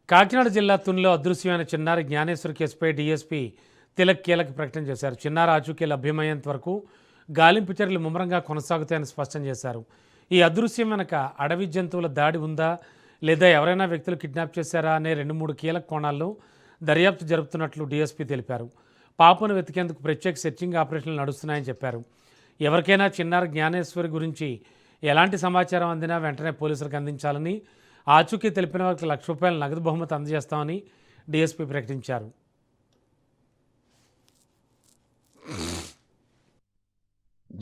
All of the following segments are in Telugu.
కాకినాడ జిల్లా తునిలో అదృశ్యమైన చిన్నారి జ్ఞానేశ్వర్ కేసుపై డీఎస్పీ తిలక్ కీలక ప్రకటన చేశారు. చిన్నారి ఆచూకీ లభ్యమయ్యేంత వరకు గాలింపు చర్యలు ముమ్మరంగా కొనసాగుతాయని స్పష్టం చేశారు. ఈ అదృశ్యం వెనక అడవి జంతువుల దాడి ఉందా లేదా ఎవరైనా వ్యక్తులు కిడ్నాప్ చేశారా అనే 2-3 కీలక కోణాల్లో దర్యాప్తు జరుపుతున్నట్లు డీఎస్పీ తెలిపారు. పాపను వెతికేందుకు ప్రత్యేక సెర్చింగ్ ఆపరేషన్లు నడుస్తున్నాయని చెప్పారు. ఎవరికైనా చిన్నారి జ్ఞానేశ్వరి గురించి ఎలాంటి సమాచారం అందినా వెంటనే పోలీసులకు అందించాలని, ఆచూకీ తెలిపిన వారికి ₹1,00,000 నగదు బహుమతి అందజేస్తామని డీఎస్పీ ప్రకటించారు.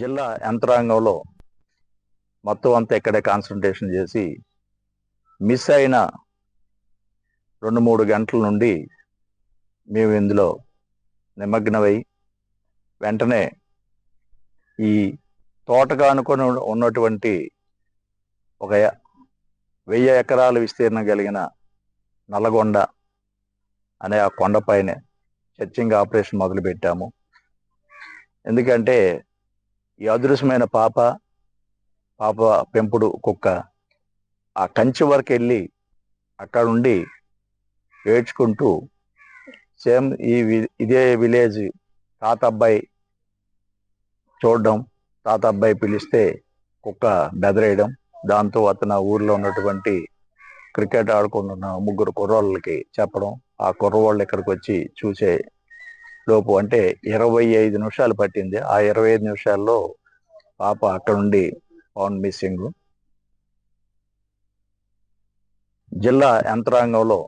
జిల్లా యంత్రాంగంలో మొత్తం అంతా ఇక్కడే కాన్సన్ట్రేషన్ చేసి మిస్ అయిన 2-3 గంటల నుండి మేము ఇందులో నిమగ్నమై వెంటనే ఈ తోటగా అనుకొని ఉన్నటువంటి ఒక 1000 ఎకరాల విస్తీర్ణం కలిగిన నల్లగొండ అనే ఆ కొండపైనే సెర్చింగ్ ఆపరేషన్ మొదలుపెట్టాము. ఎందుకంటే ఈ అదృశ్యమైన పాప పెంపుడు కుక్క ఆ కంచి వరకు వెళ్ళి అక్కడ ఉండి ఏడ్చుకుంటూ సేమ్ ఇదే విలేజ్ తాత అబ్బాయి చూడడం, తాత అబ్బాయి పిలిస్తే కుక్క బెదరేయడం, దాంతో అతను ఊర్లో ఉన్నటువంటి క్రికెట్ ఆడుకుంటున్న 3 కుర్రోళ్ళకి చెప్పడం, ఆ కుర్రవాళ్ళు ఇక్కడికి వచ్చి చూసే లోపు అంటే 25 నిమిషాలు పట్టింది. ఆ 25 నిమిషాల్లో పాప అక్కడ నుండి ఫౌండ్ మిస్సింగ్. జిల్లా యంత్రాంగంలో